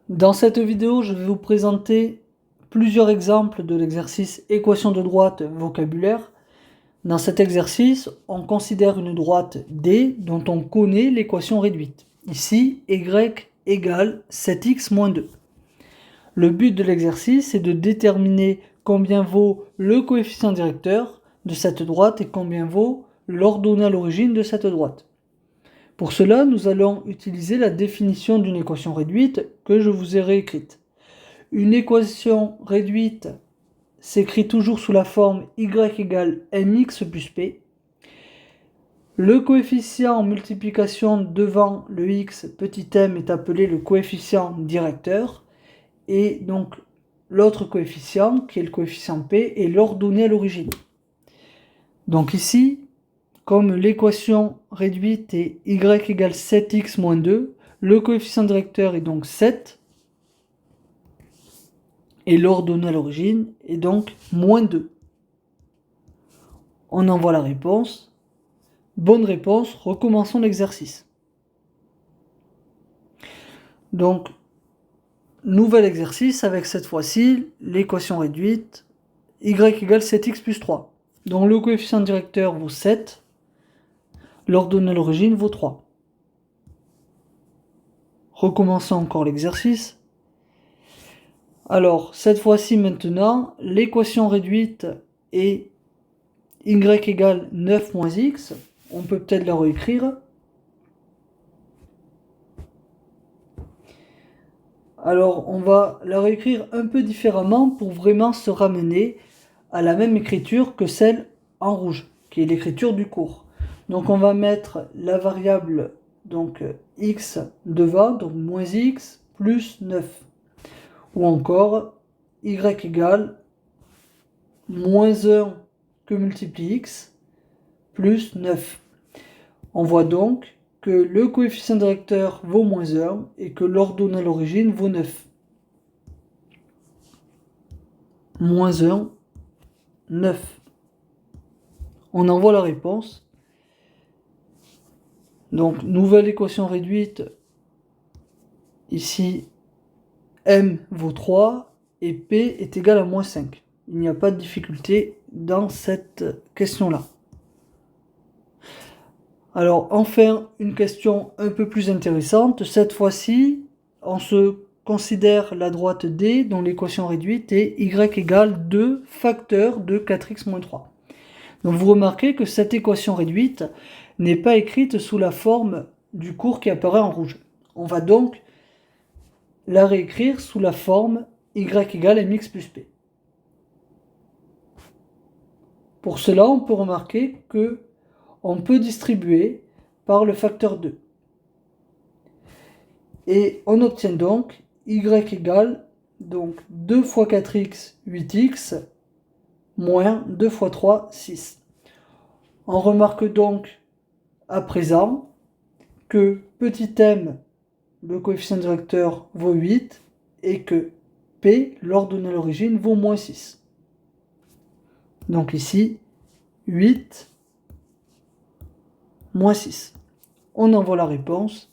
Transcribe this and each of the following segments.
Dans cette vidéo, je vais vous présenter plusieurs exemples de l'exercice équation de droite vocabulaire. Dans cet exercice, on considère une droite D dont on connaît l'équation réduite. Ici, y égale 7x moins 2. Le but de l'exercice est de déterminer combien vaut le coefficient directeur de cette droite et combien vaut l'ordonnée à l'origine de cette droite. Pour cela, nous allons utiliser la définition d'une équation réduite que je vous ai réécrite. Une équation réduite s'écrit toujours sous la forme y égale mx plus p. Le coefficient en multiplication devant le x petit m est appelé le coefficient directeur. Et donc l'autre coefficient, qui est le coefficient p, est l'ordonnée à l'origine. Donc ici, comme l'équation réduite est y égale 7x moins 2, le coefficient directeur est donc 7, et l'ordonnée à l'origine est donc moins 2. On envoie la réponse. Bonne réponse, recommençons l'exercice. Donc, nouvel exercice avec cette fois-ci l'équation réduite y égale 7x plus 3. Donc le coefficient directeur vaut 7, l'ordonnée à l'origine vaut 3. Recommençons encore l'exercice. Alors, cette fois-ci maintenant, l'équation réduite est y égale 9 moins x. On peut peut-être la réécrire. Alors, on va la réécrire un peu différemment pour vraiment se ramener à la même écriture que celle en rouge, qui est l'écriture du cours. Donc, on va mettre la variable donc x devant, donc moins x plus 9. Ou encore y égale moins 1 que multiplie x plus 9. On voit donc que le coefficient directeur vaut moins 1 et que l'ordonnée à l'origine vaut 9. Moins 1, 9. On envoie la réponse. Donc, nouvelle équation réduite. Ici, m vaut 3 et p est égal à moins 5. Il n'y a pas de difficulté dans cette question-là. Alors, enfin, une question un peu plus intéressante. Cette fois-ci, on se considère la droite D dont l'équation réduite est y égale 2 facteur de 4x moins 3. Donc vous remarquez que cette équation réduite n'est pas écrite sous la forme du cours qui apparaît en rouge. On va donc la réécrire sous la forme y égale mx plus p. Pour cela, on peut remarquer que on peut distribuer par le facteur 2. Et on obtient donc y égale donc 2 fois 4x, 8x, moins 2 fois 3, 6. On remarque donc à présent que petit m, le coefficient directeur, vaut 8 et que p, l'ordonnée à l'origine, vaut moins 6. Donc ici, 8 moins 6. On envoie la réponse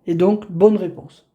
et donc bonne réponse.